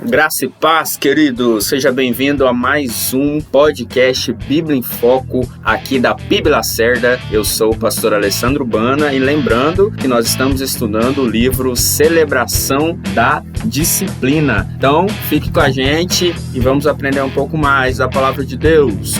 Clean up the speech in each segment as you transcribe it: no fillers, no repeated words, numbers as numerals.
Graça e paz, querido! Seja bem-vindo a mais um podcast Bíblia em Foco aqui da Bíblia Lacerda. Eu sou o pastor Alessandro Bana e lembrando que nós estamos estudando o livro Celebração da Disciplina. Então, fique com a gente e vamos aprender um pouco mais da palavra de Deus.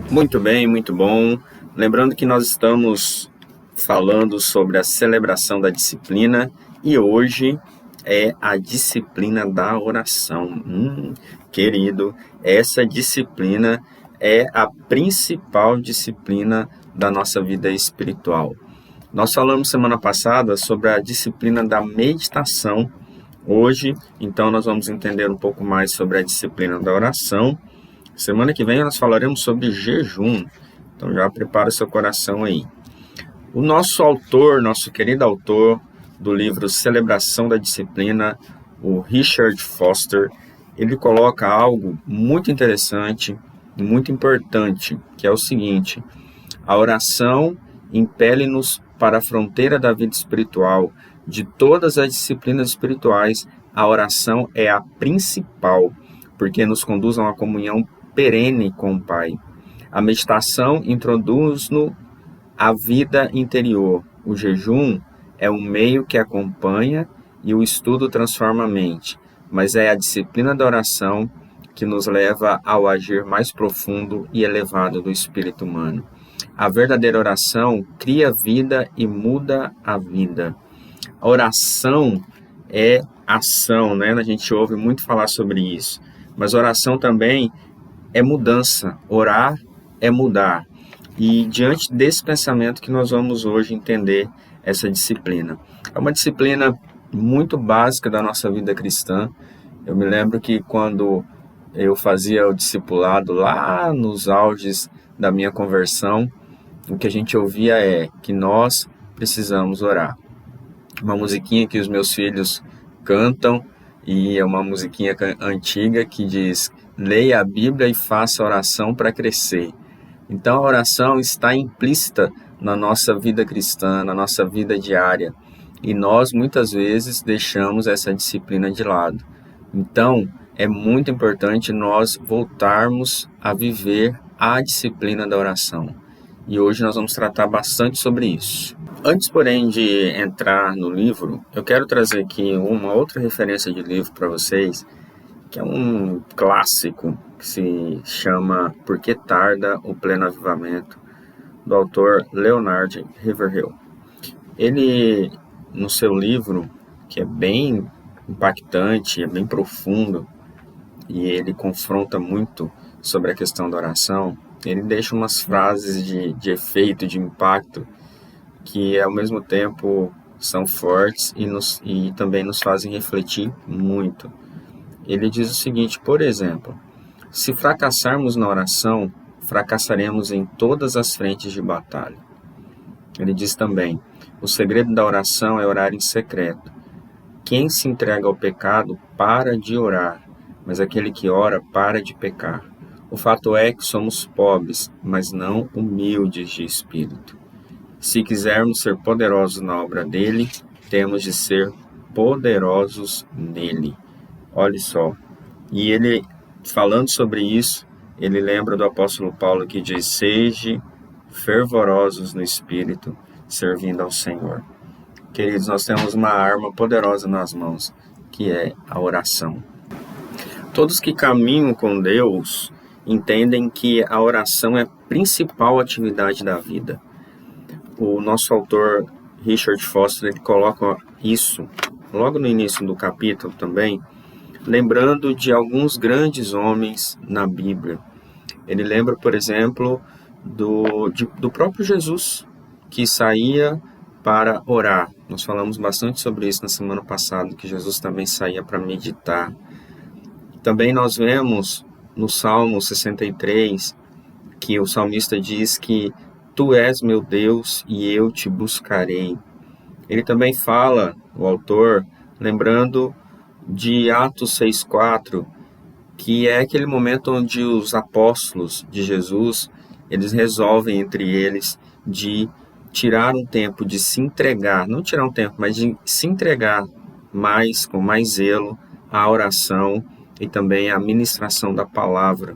Muito bem, muito bom. Lembrando que nós estamos falando sobre a celebração da disciplina e hoje é a disciplina da oração. Querido, essa disciplina é a principal disciplina da nossa vida espiritual. Nós falamos semana passada sobre a disciplina da meditação. Hoje, então, nós vamos entender um pouco mais sobre a disciplina da oração. Semana que vem nós falaremos sobre jejum. Então já prepara o seu coração aí. O nosso autor, nosso querido autor do livro Celebração da Disciplina, o Richard Foster, ele coloca algo muito interessante e muito importante, que é o seguinte: a oração impele-nos para a fronteira da vida espiritual. De todas as disciplinas espirituais, a oração é a principal, porque nos conduz a uma comunhão perene com o Pai. A meditação introduz-nos à vida interior. O jejum é um meio que acompanha e o estudo transforma a mente, mas é a disciplina da oração que nos leva ao agir mais profundo e elevado do espírito humano. A verdadeira oração cria vida e muda a vida. A oração é ação, né? A gente ouve muito falar sobre isso, mas oração também é mudança. Orar é mudar. E diante desse pensamento que nós vamos hoje entender essa disciplina. É uma disciplina muito básica da nossa vida cristã. Eu me lembro que quando eu fazia o discipulado lá nos auges da minha conversão, o que a gente ouvia é que nós precisamos orar. Uma musiquinha que os meus filhos cantam, e é uma musiquinha antiga que diz: leia a Bíblia e faça oração para crescer. Então a oração está implícita na nossa vida cristã, na nossa vida diária. E nós muitas vezes deixamos essa disciplina de lado. Então é muito importante nós voltarmos a viver a disciplina da oração. E hoje nós vamos tratar bastante sobre isso. Antes, porém, de entrar no livro, eu quero trazer aqui uma outra referência de livro para vocês, que é um clássico que se chama Por que Tarda o Pleno Avivamento, do autor Leonard Ravenhill. Ele, no seu livro, que é bem impactante, é bem profundo, e ele confronta muito sobre a questão da oração, ele deixa umas frases de efeito, de impacto, que ao mesmo tempo são fortes e também nos fazem refletir muito. Ele diz o seguinte, por exemplo: se fracassarmos na oração, fracassaremos em todas as frentes de batalha. Ele diz também: o segredo da oração é orar em secreto. Quem se entrega ao pecado para de orar, mas aquele que ora para de pecar. O fato é que somos pobres, mas não humildes de espírito. Se quisermos ser poderosos na obra dele, temos de ser poderosos nele. Olha só. E ele, falando sobre isso, ele lembra do apóstolo Paulo que diz: sejam fervorosos no espírito, servindo ao Senhor. Queridos, nós temos uma arma poderosa nas mãos, que é a oração. Todos que caminham com Deus entendem que a oração é a principal atividade da vida. O nosso autor Richard Foster, ele coloca isso logo no início do capítulo também, lembrando de alguns grandes homens na Bíblia. Ele lembra, por exemplo, do próprio Jesus, que saía para orar. Nós falamos bastante sobre isso na semana passada, que Jesus também saía para meditar. Também nós vemos no Salmo 63, que o salmista diz que tu és meu Deus e eu te buscarei. Ele também fala, o autor, lembrando de Atos 6,4, que é aquele momento onde os apóstolos de Jesus, eles resolvem entre eles de tirar um tempo de se entregar, não tirar um tempo, mas de se entregar com mais zelo a oração e também a ministração da palavra.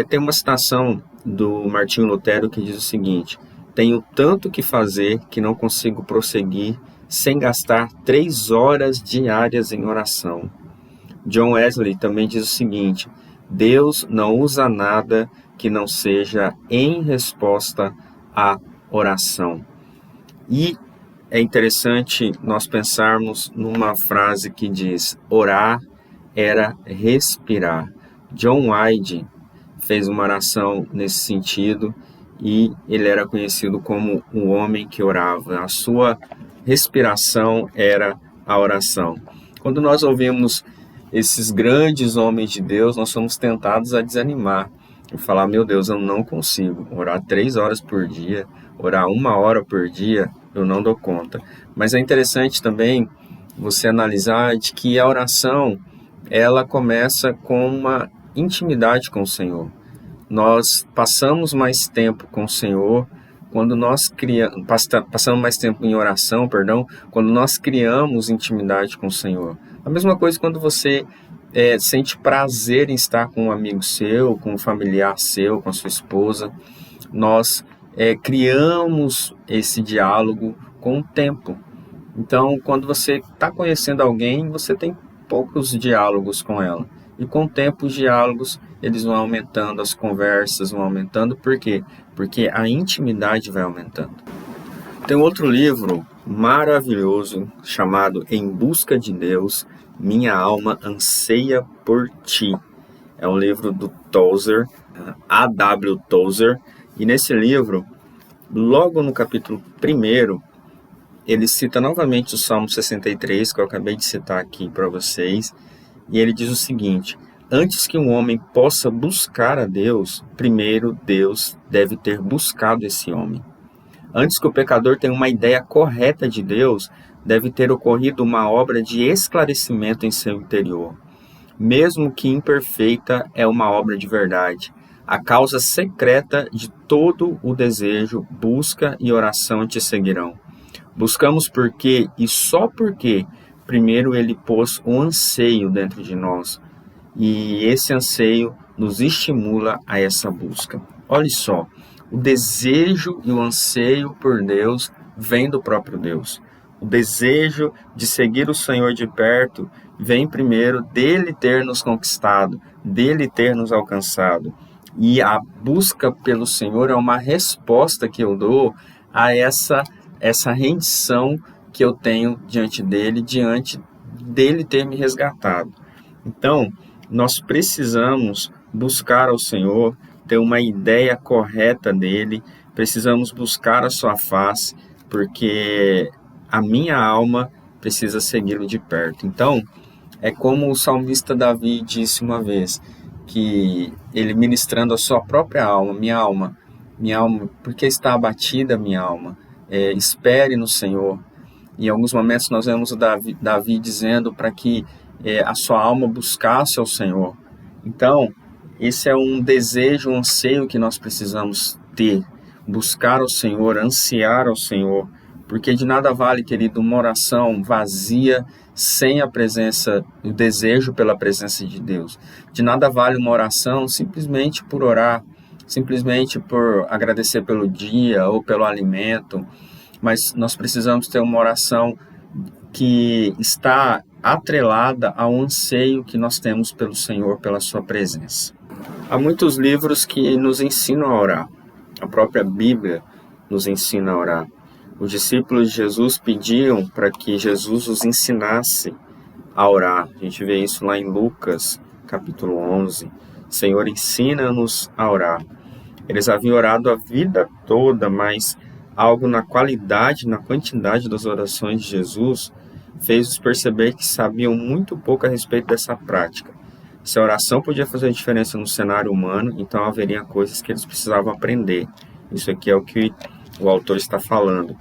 Tem uma citação do Martinho Lutero que diz o seguinte: tenho tanto que fazer que não consigo prosseguir sem gastar 3 horas diárias em oração. John Wesley também diz o seguinte: Deus não usa nada que não seja em resposta à oração. E é interessante nós pensarmos numa frase que diz: orar era respirar. John White fez uma oração nesse sentido e ele era conhecido como o homem que orava. A sua respiração era a oração. Quando nós ouvimos esses grandes homens de Deus, nós somos tentados a desanimar e falar: meu Deus, eu não consigo orar 3 horas por dia, orar 1 hora por dia, eu não dou conta. Mas é interessante também você analisar de que a oração, ela começa com uma intimidade com o Senhor. Nós passamos mais tempo com o Senhor quando nós passamos mais tempo em oração, quando nós criamos intimidade com o Senhor. A mesma coisa quando você sente prazer em estar com um amigo seu, com um familiar seu, com a sua esposa. Nós criamos esse diálogo com o tempo. Então, quando você está conhecendo alguém, você tem poucos diálogos com ela. E com o tempo, os diálogos eles vão aumentando, as conversas vão aumentando. Por quê? Porque a intimidade vai aumentando. Tem um outro livro maravilhoso chamado Em Busca de Deus, Minha Alma Anseia por Ti. É um livro do Tozer, A.W. Tozer. E nesse livro, logo no capítulo 1, ele cita novamente o Salmo 63, que eu acabei de citar aqui para vocês. E ele diz o seguinte: antes que um homem possa buscar a Deus, primeiro Deus deve ter buscado esse homem. Antes que o pecador tenha uma ideia correta de Deus, deve ter ocorrido uma obra de esclarecimento em seu interior. Mesmo que imperfeita, é uma obra de verdade. A causa secreta de todo o desejo, busca e oração te seguirão. Buscamos porque e só porque primeiro ele pôs um anseio dentro de nós. E esse anseio nos estimula a essa busca. Olha só, o desejo e o anseio por Deus vem do próprio Deus. O desejo de seguir o Senhor de perto vem primeiro dele ter nos conquistado, dele ter nos alcançado. E a busca pelo Senhor é uma resposta que eu dou a essa rendição que eu tenho diante dele ter me resgatado. Então, nós precisamos buscar ao Senhor, ter uma ideia correta dele, precisamos buscar a sua face, porque a minha alma precisa segui-lo de perto. Então, é como o salmista Davi disse uma vez, que ele ministrando a sua própria alma, minha alma, por que está abatida minha alma? Espere no Senhor. Em alguns momentos nós vemos o Davi dizendo para que a sua alma buscasse ao Senhor. Então, esse é um desejo, um anseio que nós precisamos ter. Buscar ao Senhor, ansiar ao Senhor. Porque de nada vale, querido, uma oração vazia sem a presença, o desejo pela presença de Deus. De nada vale uma oração simplesmente por orar, simplesmente por agradecer pelo dia ou pelo alimento. Mas nós precisamos ter uma oração que está atrelada ao anseio que nós temos pelo Senhor, pela sua presença. Há muitos livros que nos ensinam a orar. A própria Bíblia nos ensina a orar. Os discípulos de Jesus pediam para que Jesus os ensinasse a orar. A gente vê isso lá em Lucas, capítulo 11. Senhor, ensina-nos a orar. Eles haviam orado a vida toda, mas algo na qualidade, na quantidade das orações de Jesus fez-os perceber que sabiam muito pouco a respeito dessa prática. Se a oração podia fazer diferença no cenário humano, então haveria coisas que eles precisavam aprender. Isso aqui é o que o autor está falando.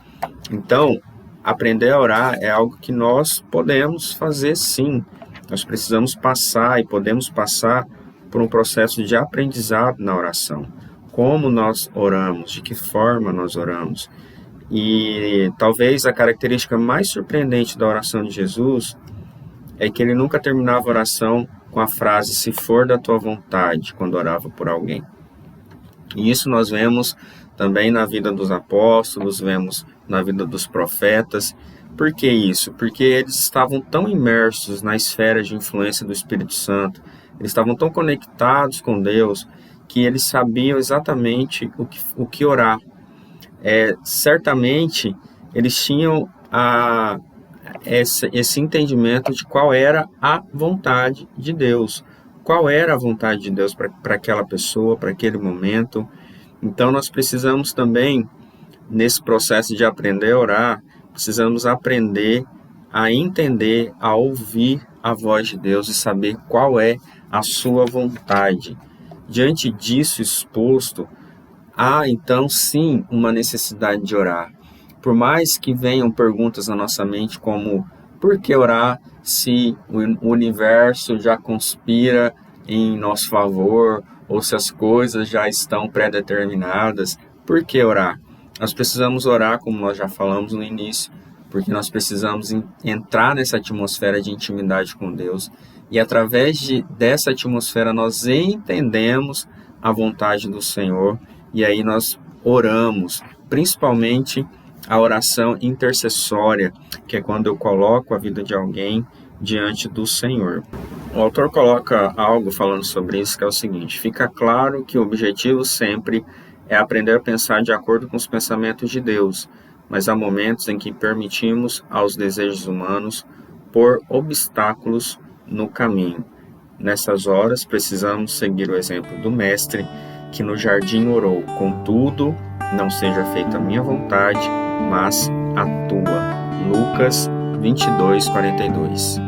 Então, aprender a orar é algo que nós podemos fazer sim. Nós precisamos passar e podemos passar por um processo de aprendizado na oração. Como nós oramos, de que forma nós oramos. E talvez a característica mais surpreendente da oração de Jesus é que ele nunca terminava a oração com a frase "se for da tua vontade", quando orava por alguém. E isso nós vemos também na vida dos apóstolos, vemos na vida dos profetas. Por que isso? Porque eles estavam tão imersos na esfera de influência do Espírito Santo, eles estavam tão conectados com Deus, que eles sabiam exatamente o que orar. Certamente, eles tinham esse entendimento de qual era a vontade de Deus. Qual era a vontade de Deus para aquela pessoa, para aquele momento. Então, nós precisamos também, nesse processo de aprender a orar, precisamos aprender a entender, a ouvir a voz de Deus e saber qual é a sua vontade. Diante disso exposto, há então sim uma necessidade de orar. Por mais que venham perguntas na nossa mente como: por que orar se o universo já conspira em nosso favor, ou se as coisas já estão pré-determinadas? Por que orar? Nós precisamos orar, como nós já falamos no início, porque nós precisamos entrar nessa atmosfera de intimidade com Deus, e através dessa atmosfera nós entendemos a vontade do Senhor, e aí nós oramos, principalmente a oração intercessória, que é quando eu coloco a vida de alguém diante do Senhor. O autor coloca algo falando sobre isso, que é o seguinte: fica claro que o objetivo sempre é aprender a pensar de acordo com os pensamentos de Deus, mas há momentos em que permitimos aos desejos humanos pôr obstáculos no caminho. Nessas horas, precisamos seguir o exemplo do Mestre, que no jardim orou: contudo, não seja feita a minha vontade, mas a tua. Lucas 22:42.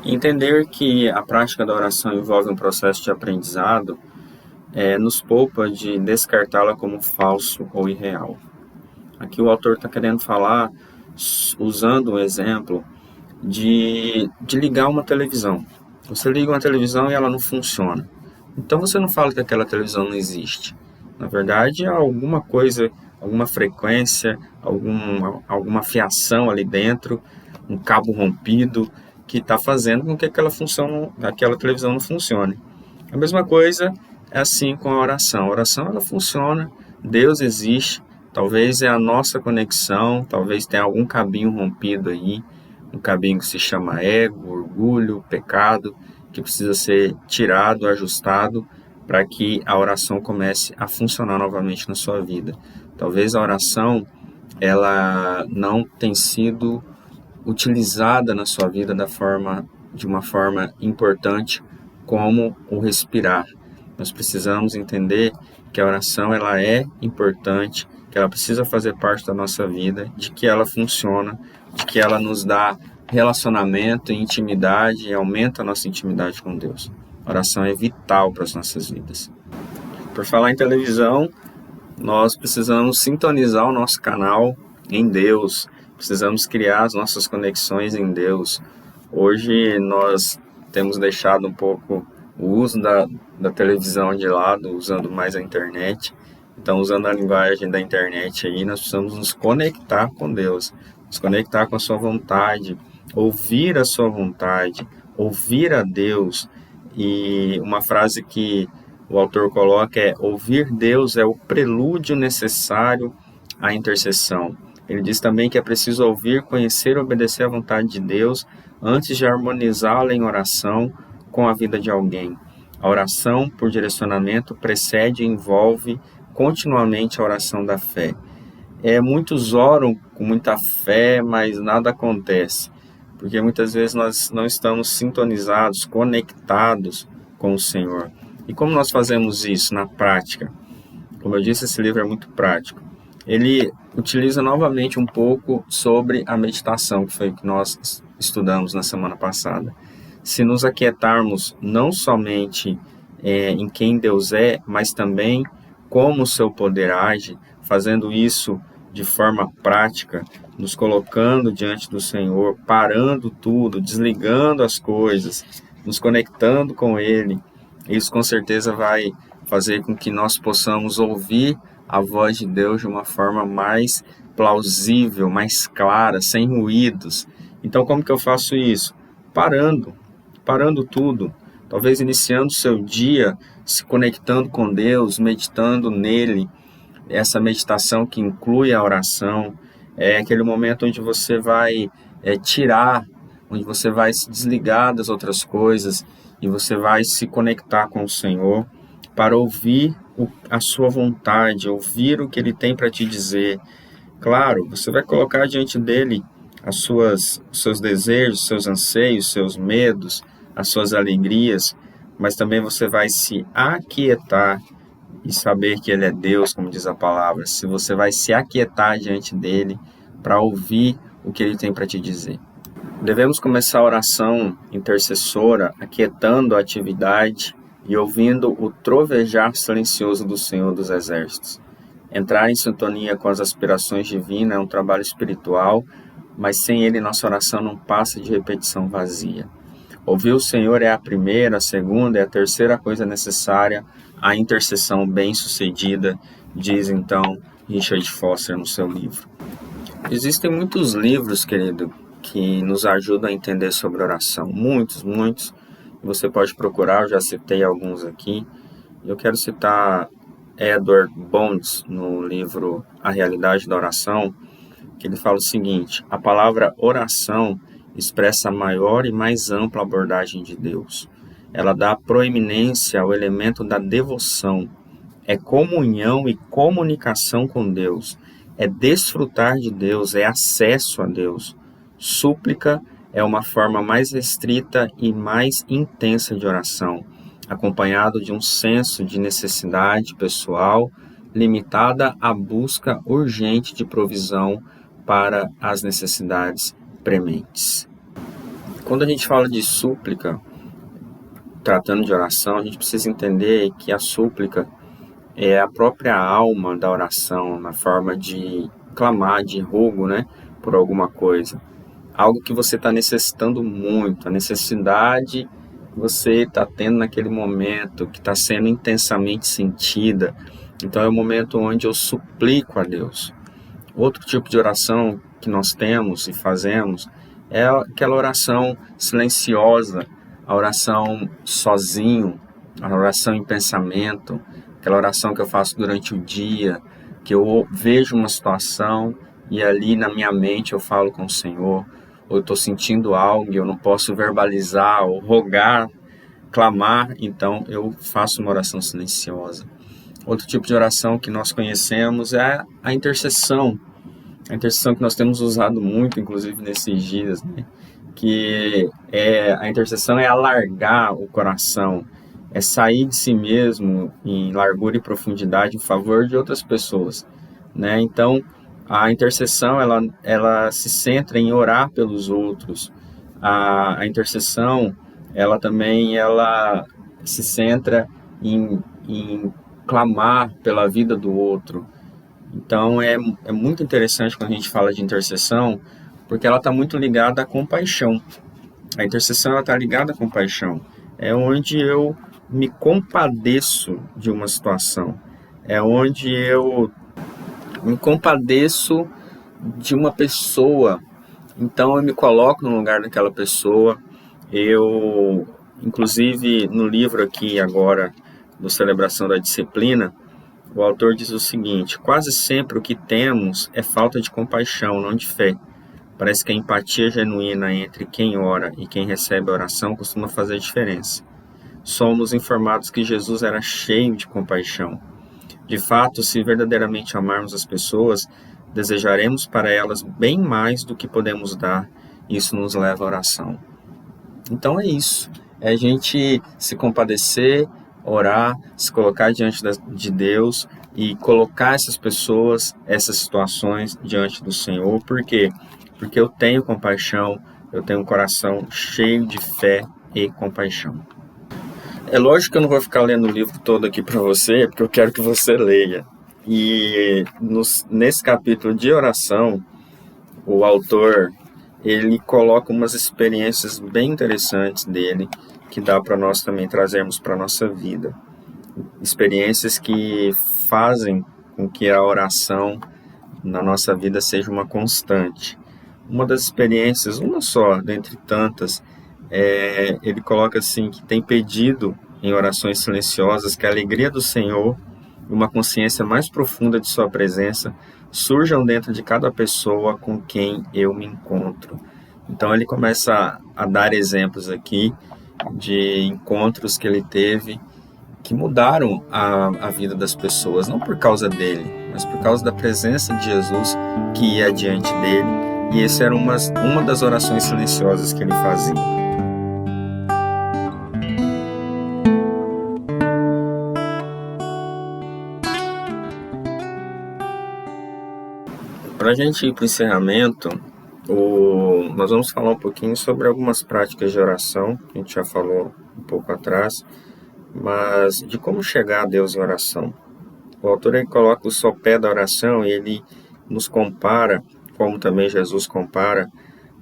Entender que a prática da oração envolve um processo de aprendizado nos poupa de descartá-la como falso ou irreal. Aqui o autor está querendo falar, usando um exemplo, de ligar uma televisão. Você liga uma televisão e ela não funciona. Então você não fala que aquela televisão não existe. Na verdade, há alguma coisa, alguma frequência, alguma fiação ali dentro, um cabo rompido, que está fazendo com que aquela televisão não funcione. A mesma coisa é assim com a oração. A oração, ela funciona, Deus existe, talvez é a nossa conexão, talvez tenha algum cabinho rompido aí, um cabinho que se chama ego, orgulho, pecado, que precisa ser tirado, ajustado, para que a oração comece a funcionar novamente na sua vida. Talvez a oração, ela não tenha sido utilizada na sua vida de uma forma importante, como o respirar. Nós precisamos entender que a oração, ela é importante, que ela precisa fazer parte da nossa vida, de que ela funciona, de que ela nos dá relacionamento e intimidade, e aumenta a nossa intimidade com Deus. A oração é vital para as nossas vidas. Por falar em televisão, nós precisamos sintonizar o nosso canal em Deus, precisamos criar as nossas conexões em Deus. Hoje nós temos deixado um pouco o uso da televisão de lado, usando mais a internet. Então, usando a linguagem da internet aí, nós precisamos nos conectar com Deus, nos conectar com a sua vontade, ouvir a sua vontade, ouvir a Deus. E uma frase que o autor coloca é: ouvir Deus é o prelúdio necessário à intercessão. Ele diz também que é preciso ouvir, conhecer e obedecer à vontade de Deus antes de harmonizá-la em oração com a vida de alguém. A oração por direcionamento precede e envolve continuamente a oração da fé. Muitos oram com muita fé, mas nada acontece, porque muitas vezes nós não estamos sintonizados, conectados com o Senhor. E como nós fazemos isso na prática? Como eu disse, esse livro é muito prático. Ele utiliza novamente um pouco sobre a meditação, que foi o que nós estudamos na semana passada. Se nos aquietarmos não somente em quem Deus é, mas também como o seu poder age, fazendo isso de forma prática, nos colocando diante do Senhor, parando tudo, desligando as coisas, nos conectando com Ele, isso com certeza vai fazer com que nós possamos ouvir a voz de Deus de uma forma mais plausível, mais clara, sem ruídos. Então, como que eu faço isso? Parando tudo. Talvez iniciando o seu dia, se conectando com Deus, meditando nele. Essa meditação que inclui a oração, é aquele momento onde você vai onde você vai se desligar das outras coisas e você vai se conectar com o Senhor para ouvir a sua vontade, ouvir o que Ele tem para te dizer. Claro, você vai colocar diante dele os seus desejos, os seus anseios, os seus medos, as suas alegrias, mas também você vai se aquietar e saber que Ele é Deus, como diz a palavra. Se você vai se aquietar diante dele para ouvir o que Ele tem para te dizer. Devemos começar a oração intercessora aquietando a atividade e ouvindo o trovejar silencioso do Senhor dos Exércitos. Entrar em sintonia com as aspirações divinas é um trabalho espiritual, mas sem ele nossa oração não passa de repetição vazia. Ouvir o Senhor é a primeira, a segunda e a terceira coisa necessária à intercessão bem-sucedida, diz então Richard Foster no seu livro. Existem muitos livros, querido, que nos ajudam a entender sobre oração. Muitos. Você pode procurar, eu já citei alguns aqui. Eu quero citar Edward Bonds no livro A Realidade da Oração, que ele fala o seguinte: a palavra oração expressa a maior e mais ampla abordagem de Deus. Ela dá proeminência ao elemento da devoção. É comunhão e comunicação com Deus. É desfrutar de Deus, é acesso a Deus. Súplica é uma forma mais restrita e mais intensa de oração, acompanhado de um senso de necessidade pessoal, limitada à busca urgente de provisão para as necessidades prementes. Quando a gente fala de súplica, tratando de oração, a gente precisa entender que a súplica é a própria alma da oração, na forma de clamar, de rogo, por alguma coisa. Algo que você está necessitando muito, a necessidade que você está tendo naquele momento, que está sendo intensamente sentida. Então é o momento onde eu suplico a Deus. Outro tipo de oração que nós temos e fazemos é aquela oração silenciosa, a oração sozinho, a oração em pensamento, aquela oração que eu faço durante o dia, que eu vejo uma situação e ali na minha mente eu falo com o Senhor, ou eu estou sentindo algo e eu não posso verbalizar ou rogar, clamar, então eu faço uma oração silenciosa. Outro tipo de oração que nós conhecemos é a intercessão. A intercessão que nós temos usado muito, inclusive nesses dias, que a intercessão é alargar o coração, é sair de si mesmo em largura e profundidade em favor de outras pessoas, Então, a intercessão, ela se centra em orar pelos outros. A intercessão, ela se centra em clamar pela vida do outro. Então, é muito interessante quando a gente fala de intercessão, porque ela está muito ligada à compaixão. A intercessão está ligada à compaixão. É onde eu me compadeço de uma situação. É onde eu me compadeço de uma pessoa. Então, eu me coloco no lugar daquela pessoa. Inclusive, no livro aqui agora, do Celebração da Disciplina, o autor diz o seguinte: quase sempre o que temos é falta de compaixão, não de fé. Parece que a empatia genuína entre quem ora e quem recebe a oração costuma fazer a diferença. Somos informados que Jesus era cheio de compaixão. De fato, se verdadeiramente amarmos as pessoas, desejaremos para elas bem mais do que podemos dar. Isso nos leva à oração. Então é isso. É a gente se compadecer, orar, se colocar diante de Deus e colocar essas pessoas, essas situações diante do Senhor. Por quê? Porque eu tenho compaixão, eu tenho um coração cheio de fé e compaixão. É lógico que eu não vou ficar lendo o livro todo aqui para você, porque eu quero que você leia. E nesse capítulo de oração, o autor ele coloca umas experiências bem interessantes dele, que dá para nós também trazermos para a nossa vida. Experiências que fazem com que a oração na nossa vida seja uma constante. Uma das experiências, uma só, dentre tantas, ele coloca assim, que tem pedido em orações silenciosas que a alegria do Senhor e uma consciência mais profunda de sua presença surjam dentro de cada pessoa com quem eu me encontro. Então ele começa a dar exemplos aqui de encontros que ele teve que mudaram a vida das pessoas, não por causa dele, mas por causa da presença de Jesus que ia diante dele, e essa era uma das orações silenciosas que ele fazia. Para a gente ir para o encerramento, nós vamos falar um pouquinho sobre algumas práticas de oração, que a gente já falou um pouco atrás, mas de como chegar a Deus em oração. O autor ele coloca o sopé da oração e ele nos compara, como também Jesus compara,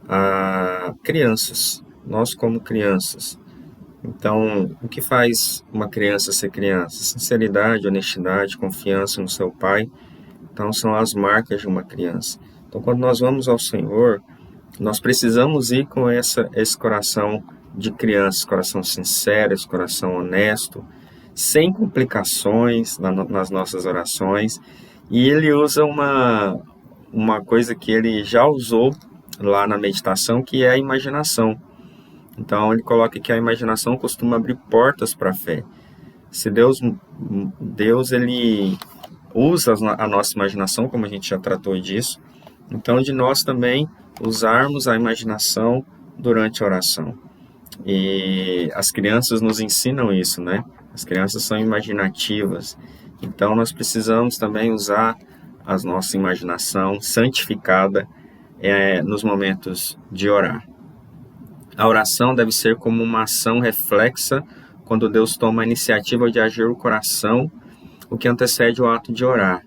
a crianças, nós como crianças. Então, o que faz uma criança ser criança? Sinceridade, honestidade, confiança no seu pai. Então, são as marcas de uma criança. Então, quando nós vamos ao Senhor, nós precisamos ir com esse coração de criança, esse coração sincero, esse coração honesto, sem complicações nas nossas orações. E ele usa uma coisa que ele já usou lá na meditação, que é a imaginação. Então, ele coloca que a imaginação costuma abrir portas para a fé. Se Deus ele usa a nossa imaginação, como a gente já tratou disso, então de nós também usarmos a imaginação durante a oração. E as crianças nos ensinam isso, né? As crianças são imaginativas, então nós precisamos também usar a nossa imaginação santificada nos momentos de orar. A oração deve ser como uma ação reflexa quando Deus toma a iniciativa de agir o coração, o que antecede o ato de orar.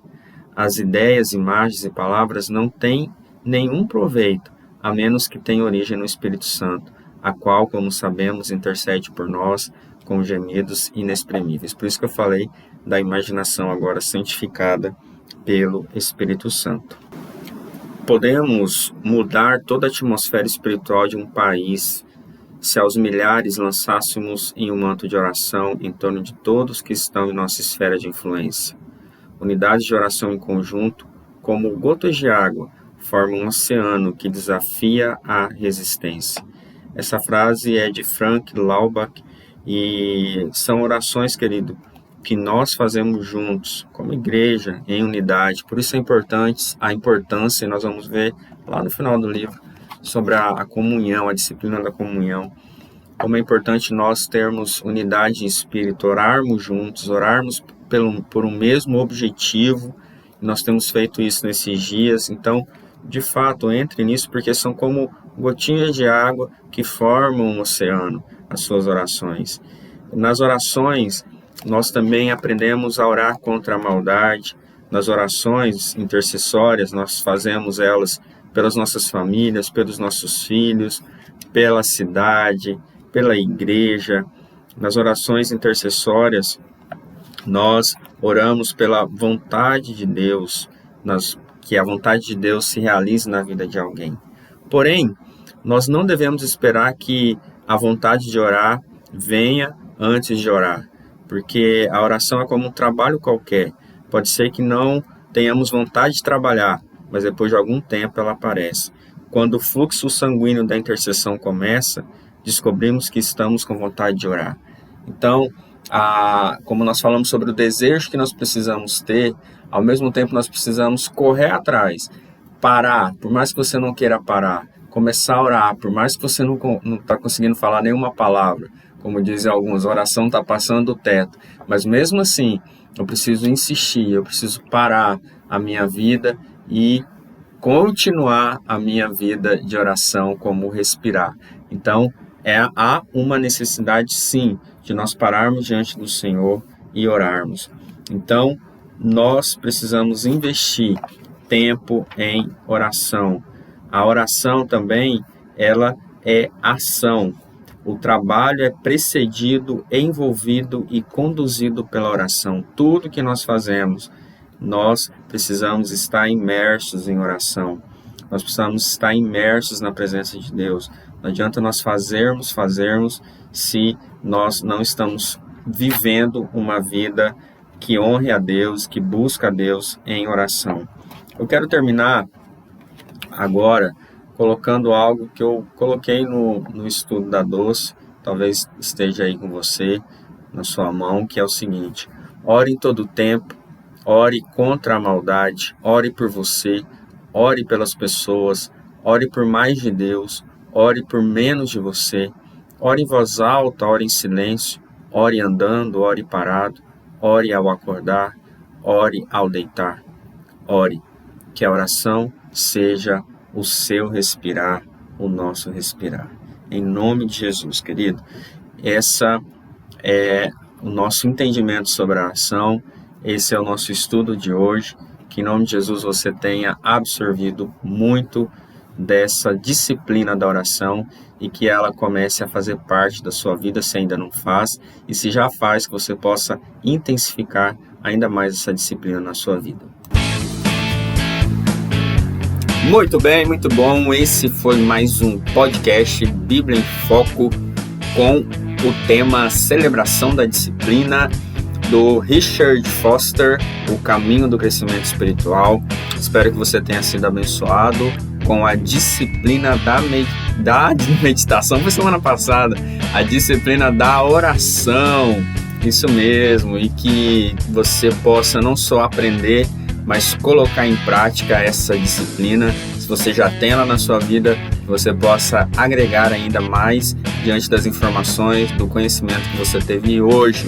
As ideias, imagens e palavras não têm nenhum proveito, a menos que tenham origem no Espírito Santo, a qual, como sabemos, intercede por nós com gemidos inexprimíveis. Por isso que eu falei da imaginação agora santificada pelo Espírito Santo. Podemos mudar toda a atmosfera espiritual de um país se aos milhares lançássemos em um manto de oração em torno de todos que estão em nossa esfera de influência. Unidades de oração em conjunto, como gotas de água, formam um oceano que desafia a resistência. Essa frase é de Frank Laubach e são orações, querido, que nós fazemos juntos, como igreja, em unidade. Por isso é importante a importância, e nós vamos ver lá no final do livro, sobre a comunhão, a disciplina da comunhão. Como é importante nós termos unidade em espírito, orarmos juntos, orarmos por um mesmo objetivo. Nós temos feito isso nesses dias, então, de fato, entre nisso, porque são como gotinhas de água que formam um oceano, as suas orações. Nas orações, nós também aprendemos a orar contra a maldade. Nas orações intercessórias, nós fazemos elas pelas nossas famílias, pelos nossos filhos, pela cidade, pela igreja. Nas orações intercessórias, nós oramos pela vontade de Deus, que a vontade de Deus se realize na vida de alguém. Porém, nós não devemos esperar que a vontade de orar venha antes de orar, porque a oração é como um trabalho qualquer. Pode ser que não tenhamos vontade de trabalhar, mas depois de algum tempo ela aparece. Quando o fluxo sanguíneo da intercessão começa, descobrimos que estamos com vontade de orar. Então, como nós falamos sobre o desejo que nós precisamos ter, ao mesmo tempo nós precisamos correr atrás, parar, por mais que você não queira parar, começar a orar, por mais que você não está conseguindo falar nenhuma palavra, como dizem alguns, a oração está passando o teto, mas mesmo assim, eu preciso insistir, eu preciso parar a minha vida e continuar a minha vida de oração como respirar. Então, há uma necessidade, sim, de nós pararmos diante do Senhor e orarmos. Então, nós precisamos investir tempo em oração. A oração também, ela é ação. O trabalho é precedido, envolvido e conduzido pela oração. Tudo que nós fazemos, nós precisamos estar imersos em oração. Nós precisamos estar imersos na presença de Deus. Não adianta nós fazermos se nós não estamos vivendo uma vida que honre a Deus, que busca a Deus em oração. Eu quero terminar agora colocando algo que eu coloquei no estudo da Doce, talvez esteja aí com você, na sua mão, que é o seguinte: ore em todo tempo, ore contra a maldade, ore por você, ore pelas pessoas, ore por mais de Deus, ore por menos de você, ore em voz alta, ore em silêncio, ore andando, ore parado, ore ao acordar, ore ao deitar, ore, que a oração seja o seu respirar, o nosso respirar. Em nome de Jesus, querido, essa é o nosso entendimento sobre a oração, esse é o nosso estudo de hoje. Que em nome de Jesus você tenha absorvido muito dessa disciplina da oração e que ela comece a fazer parte da sua vida, se ainda não faz, e se já faz, que você possa intensificar ainda mais essa disciplina na sua vida. Muito bem, muito bom. Esse foi mais um podcast Bíblia em Foco com o tema Celebração da Disciplina, do Richard Foster, O Caminho do Crescimento Espiritual. Espero que você tenha sido abençoado com a disciplina da meditação. Foi semana passada, a disciplina da oração. Isso mesmo, e que você possa não só aprender, mas colocar em prática essa disciplina. Se você já tem ela na sua vida, você possa agregar ainda mais diante das informações, do conhecimento que você teve hoje.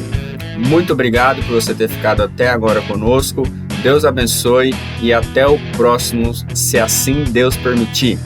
Muito obrigado por você ter ficado até agora conosco. Deus abençoe e até o próximo, se assim Deus permitir.